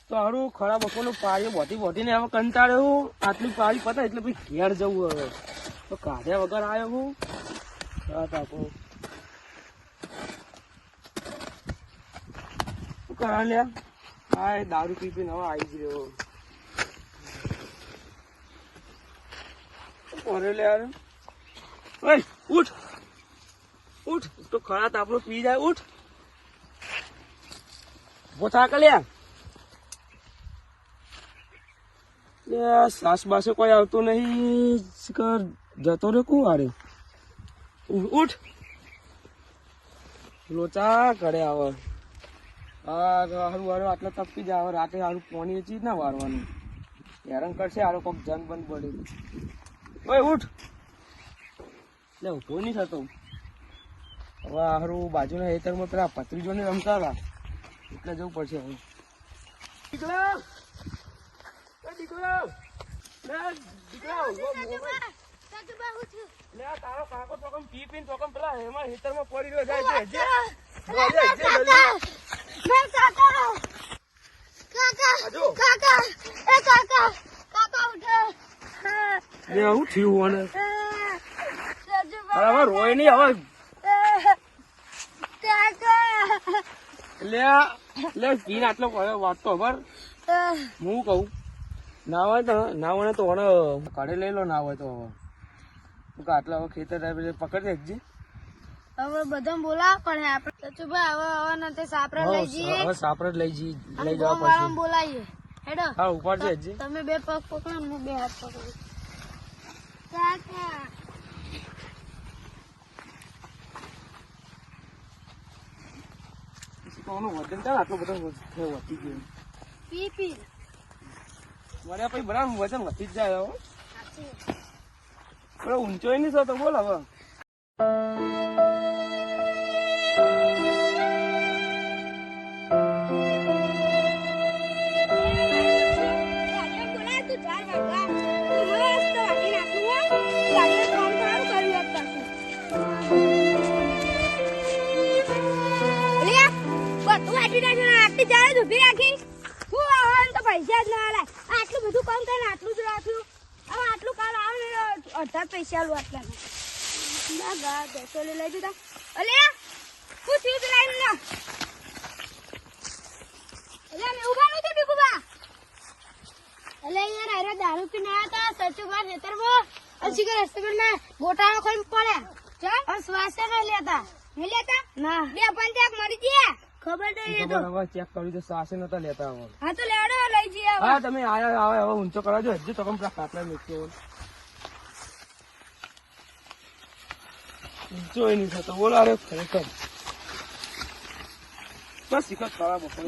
તો હારું ખરા બપોરનું પાણી બોધી ને હવે કંટાળ્યો હું. આટલું પાણી પતાય એટલે પછી ઘેર જવું હવે. તો કાઢ્યા વગર આવ્યો હું. રાત આપણું શું કરા લ્યા? હા, દારૂ પી પીને હવે આવી જ રહ્યો. કોને લે યાર? ઓય ઉઠ ઉઠ, તો ખરા તાપનો પી જાય. ઉઠ બોથા કે લ્યા. સાસ બાસે કોઈ આવતું નહીં. જતો રે કોણ આરે? ઉઠ લોચા કરે આવે. હારું હારું આટલા તપી જાય. રાતે હારું પાણી ચીજ ના વારવાનું. હેરાન કરશે હારું કોક જન બંધ પડે. ઓય ઉઠ લે, ઉભો નહીં થતો. હવે હારું બાજુના હેતરમાં પેલા ભત્રીજોને રમતા હતા એટલે જવું પડશે હવે. દીકરો દીકરો લે, તારો કાકો ચોકમ પી પીને ચોકમ પેલા એમાં હેતરમાં પડી રહ્યો જાય છે. હું થયું હવે રોય નહી હવે. લે પીને આટલો વાંચતો ખબર. હું કઉ ના હોય તો કાઢે લઈ લો. ના હોય તો હવે આટલા હવે ખેતર પકડી દેખજી. હવે બધા બોલાવા પડે આપડે. સચુભાઈ હવે નથી સાપરા લઈ જઈએ. હવે સાપરા લઈ જવા પડશે. બોલાવીએ હેડો. હા ઉપર છે. તમે બે પગ પકડો, હું બે હાથ પકડું. કાકા વજન ચાલ આટલો બધો વધી ગયો. પી પી મને પછી બરાબર વજન વધી જ જાય. હવે ઊંચો નહીં થતો. બોલ હવે પૈસા જ ના લાય. આટલું બધું કામ થાય ને આટલું જ રાખ્યું. હવે આટલું કાલ આવે ને અડધા પૈસા લો આટલા ના ગા બેસો લઈ દીધા. અલે શું થયું પેલા એમને? અલે મેં ઉભા નતો ટીકુબા. અલે યાર અરે દારૂ પીને આયા હતા સચુબા ખેતરમાં. અસી કે રસ્તે ના ગોટાળો ખાઈને પડ્યા. ચાલ અને શ્વાસ ન લેતા. નહીં લેતા ના. બે પંચાક મરી ગયા. ખબર નહીં તો હવે ચેક કર્યું તો સાસે નતા લેતા. હવે હા તો લેડો લઈ જઈએ. હા તમે આયા આવે હવે ઊંચો કરાવજો. હજી તો પેલા કાટલા મૂક્યો ઊંચો નહીં થતો. બોલો અરે ખરેખર બસ શીખત ખરાબ છે.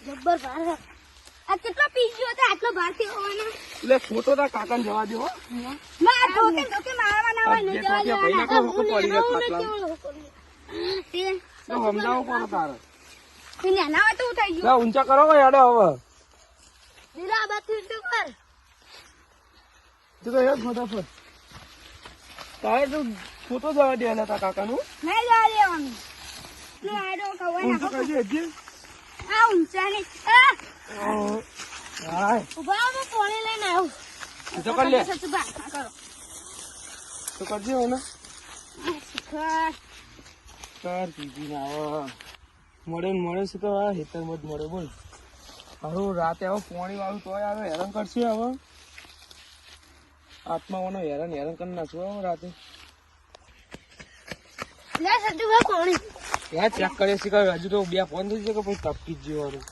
જબ્બર ભાર. આ કેટલો પીસ્યો હતો આટલો ભાર થી હોવાનો. એટલે ખોટો તા કાકાને જવા દો. ના ધોકે મારવા ના હોય. નહીં જવા સમજાવો પડે તારે. ના હોય તો થઈ ગયું. ઊંચા કરો યાડો હવે. દીરા બાથી તો કર. તું તો યાર ફટાફટ તારે તો ફોટો જવા દે તા કાકાનું. નહીં જવા દેવાનું. આડો કવાય ઊંચો કરજે હજી. આ ઊંચા નહીં. હાય ઉભા હું પાણી લઈને આવું. ઊંચો કર લે. સચુબા કરો તો કરજે હવે ને. શિખર કર પીપી ના આવે. મળે છે તો આ હેતરમાં જ મળે. બોલ હારું રાતે હવે પાણી વાળું તોય આવે. હેરાન કરશે હવે. આત્માઓનો હેરાન કરી નાખશું હવે રાતે. લે સચુબા પાણી. ત્યાં ચેક કરે છે કે હજુ તો બે ફોન થઈ છે કે પછી તપકી જ જવાનું.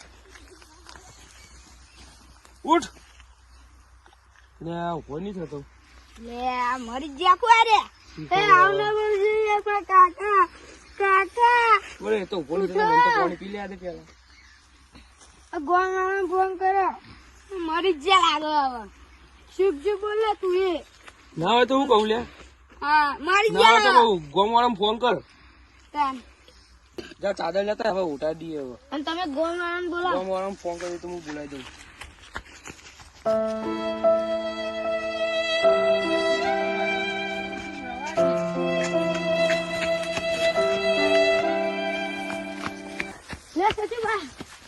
ઉઠ લે ઉભો નહીં થતો. લે આ મરી ગયા કોરે. એ આવને મરી ગયા કાકા. કાકા બોલે તો ઉભો નહીં થતો. મને તો પાણી પી લે દે પેલા. ગોમ ફોન કરો. મરી ગયા લાગો હવે. શુભ શુભ બોલે તું એ. ના હોય તો હું કહું લે. હા મરી ના હોય તો ગયા. કહું ગોમવાળાને ફોન કર. તાન જા ચાદર લેતા હવે ઉઠાડી દઈએ. હવે અને તમે ગોમ વાળાને બોલાવો. ગોમવાળાને ફોન કરી તો હું બોલાવી દઉં. લે સચુબા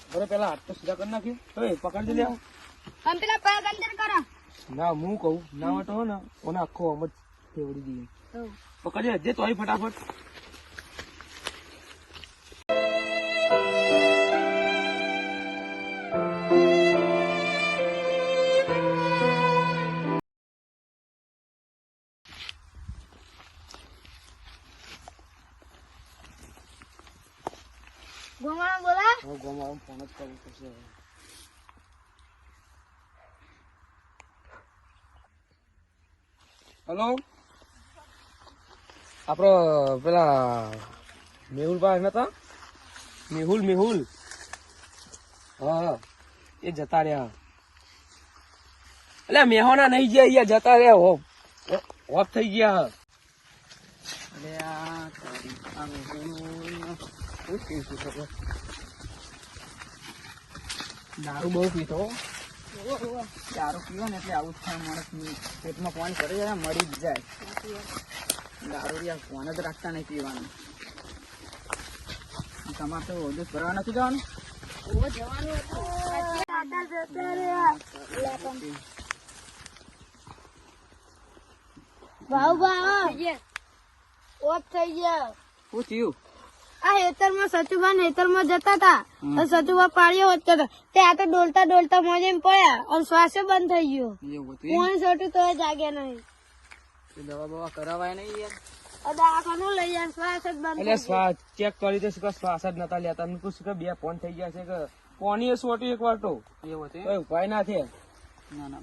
બરે પેલા હાથ તો સીધા કરી નાખી ઓય પકડજે લે આમ પેલા પગ અંદર કરો ના હું કહું ના વાટો હો ને ઓને આખો આમ જ ફેવડી દઈએ પકડજે જે તોય ફટાફટ ગોમાળા બોલા હવે ગોમાં ફોન જ કરવું પડશે હેલો આપડો પેલા મેહુલ ભાઈ નતા મેહુલ હા એ જતા રહ્યા એટલે મેહોના નહીં ગયા અહીંયા જતા રહ્યા ઓફ થઈ ગયા અરે આ તારી આ મેહુલ શું થયું છે ખબર દારૂ બહુ પીતો દારૂ પીવો ને એટલે આવું જ થાય માણસ પેટમાં ફોન કરે જાય મરી જ જાય દારૂ યાર ફોન જ રાખતા નહીં પીવાનું તમારે તો વધુ કરવા નથી જવાનું ભાવ ઓફ થઈ ગયા શું થયું આ હેતરમાં સચુબા હેતરમાં જતા હતા સચુબા પાડ્યો હોત હતા તે આ તો ડોલતા મોજે પડ્યા અને શ્વાસે બંધ થઈ ગયો એવું કોણ સટું તો જાગ્યા નહીં દવા બવા કરાવાય નહીં યાર દવાખાનું લઈ જાય શ્વાસ જ બંધ એટલે શ્વાસ ચેક કરી દે કે શ્વાસ જ નતા લેતા એમને પૂછ્યું કે બે ફોન થઈ ગયા છે કે કોની સોટી એક વાર તો એવું હતું ઉપાય ના છે ના ના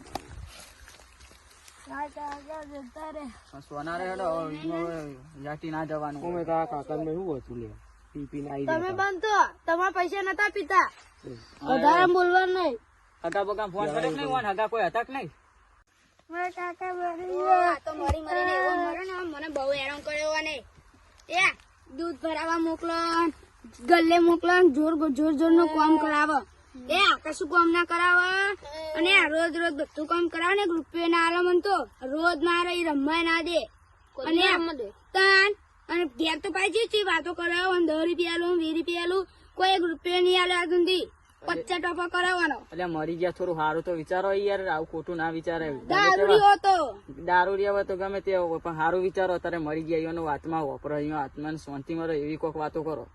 સોના રે જાટી ના જવાનું અમે તારા કાકા ને શું હતું લે પી ના તમે બંધ તમારા પૈસા નતા પીતા વધારે બોલવાનું નહીં હગા બગા ફોન કર્યો નહીં ફોન હગા કોઈ હતા કે નહીં મારા કાકા મરી ગયા તો મરીને એવો મરે ને મને બહુ હેરાન કર્યો ને એ દૂધ ભરાવા મોકલો ગલ્લે મોકલો જોર નું કામ કરાવો એ કશું કામ ના કરાવે અને રોજ બધું કામ કરાવે ને રૂપિયો ના આલે મને તો રોજ મારે રમવા ના દે અને તાન અને ઘેર તો પાછી ચી વાતો કરાવો 10 રૂપિયા લું 20 રૂપિયા લું કોઈ 1 રૂપિયો નહીં આલે આ સુધી 50 ટપા કરાવવાનો એટલે મરી ગયા થોડું સારું તો વિચારો યાર આવું ખોટું ના વિચારે દારૂડિયા હોય તો ગમે તે હોય પણ સારું વિચારો અત્યારે મરી ગયા એનો આત્મા વપરો આત્માને શાંતિ મળે એવી કોઈક વાતો કરો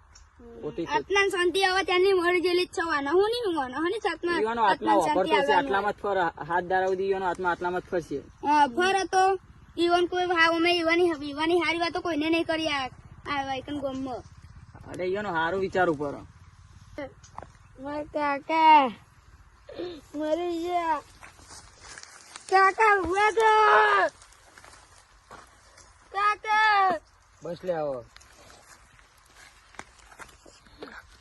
આત્મા શાંતિ આવે ત્યાંની મરી ગયેલી જ છવાના હું નહીં મને હની આત્મા વાપરતો છે આટલામાં જ ફર હાથ દારાવી દીવાનો આત્મા આટલામાં જ ફરશે ફર હતો ઈવન કોઈ ભાવ અમે ઈવાની હારી વાતો કોઈને નહીં કરી આ વાયકન ગોમમાં અરે એનો સારું વિચાર ઉપર મારા કાકા મરી ગયા કાકા ઉભા થો કાકા બસ લે આવો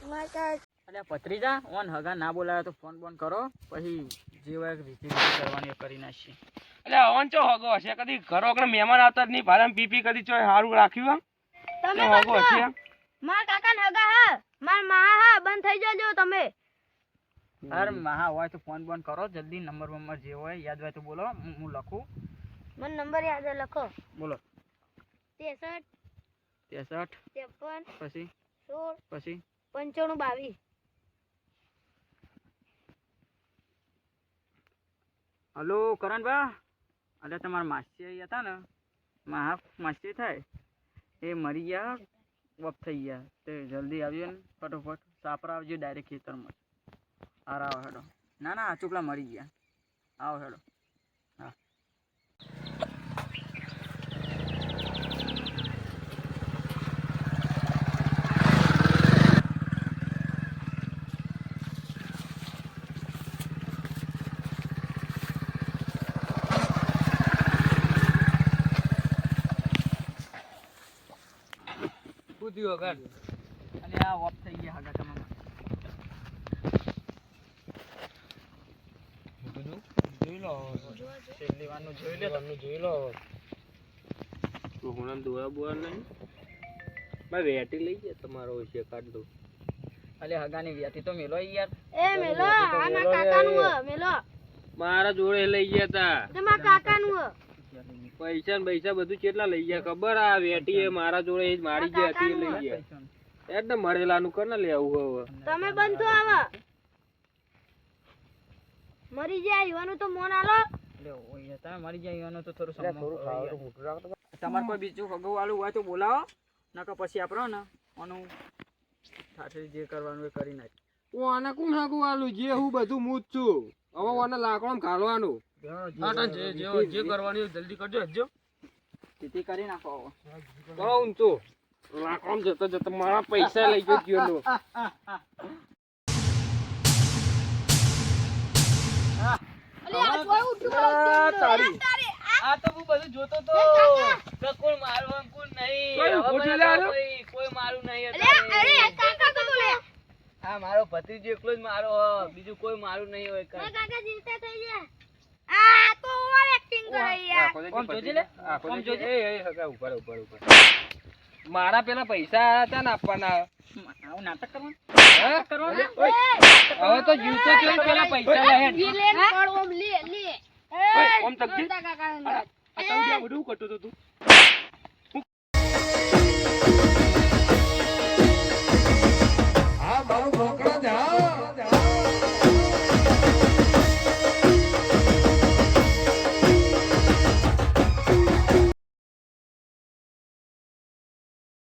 મારા કાકા અલ્યા પત્રીજા ઓન હગા ના બોલાવે તો ફોન બોન કરો પછી જે હોય રીતિ કરવાની કરી નાખીએ એટલે ઓન ચો હગો હશે કદી ઘરો કે મહેમાન આવતા જ નહીં ભાડમ પીપી કદી ચો સારું રાખ્યું તમે હગો હશે મારા કાકા ને હગા હા માર મહા બંધ થઈ જજો તમે અરે મહા હોય તો ફોન બોન કરો જલ્દી નંબર જે હોય યાદ હોય તો બોલો હું લખું મને નંબર યાદ લખો બોલો 63 53 53 પછી 16 પછી 95 22 હલો કરણભા અરે તમારા માસી હતા ને માસી થાય એ મરી ગયા વપ થઈ ગયા તે જલ્દી આવજો ને ફટોફટ સાપરા આવજો ડાયરેક્ટ ખેતરમાં આવો હેડો ના ચોકલા મરી ગયા આવો હેડો હા અને આ વપ થઈ ગયા હગા તમારા જોઈ લો છેલ્લી વારનું જોઈ લો તો હું દોરા બોરા નહીં ભાઈ વેટી લઈ ગયા તમારો છે કાઢ દો અલે હગાની વેટી તો મેલો યાર એ મેલો આના કાકાનું મેલો મારા જોડે લઈ ગયા તા તમારા કાકાનું પૈસા બધું કેટલા લઈ ગયા ખબર આ વેટી એ મારા જોડે જ મારી ગયા હતી લઈ ગયા એટલે મળેલાનું કર ને લેવું હવે તમે બંધો આવો મરી જાય યુવાનું તો મોન આલો. એટલે ઓય તમે મરી જાય એનો તો થોડું એટલે સમજણ થોડું પડે ખાવાનું યાર. મોટું રાખો તો. તમારે કોઈ બીજું હગવું વાળું હોય તો બોલાવો નકર પછી આપણો ને આનું ઠાઠરી જે કરવાનું એ કરી નાખ. આને કોણ હાગું આલું જે હું બધું મૂજ છું હવે આને લાકડો ઘાલવાનું જે કરવાની હોય જલ્દી કરજો હજો. સ્થિતિ કરી નાખો હવે. કહું તો લાકડો જતો જતો મારા પૈસા લઈ ગયો ગયો નો. અલે આ જોય ઉઠ્યું આ તારી. આ તો હું બધું જોતો તો કે કોઈ મારવા કોઈ નહીં. કોઈ હવે ઉભો મને થયેલા તો હાલો? કોઈ મારું નહીં અરે અત્યારે. અરે કાકા તો બોલે. હા મારો ભત્રીજો એકલો જ મારો હ. બીજું કોઈ મારું નહીં હોય એ કાંઈ. કાકા જીવતા થઈ ગયા. આ તો ઓવર એક્ટિંગ કરે યાર. કોમ જોજે લે. કોમ જોજે. ઉપર મારા પેલા પૈસા હતા ને આપવાના આવું નાટક કરવાનું હે? કરવાનું હવે તો જીવતો થયો ને પેલા પૈસા લે હેડ. ઈ લેન પડ ઓમ લે લે. ઓય, ઓમ તકજી. મોટા કાકા ને. આ તાવડિયા બધું કરતો તો તું. હા મારું ઢોકળા જા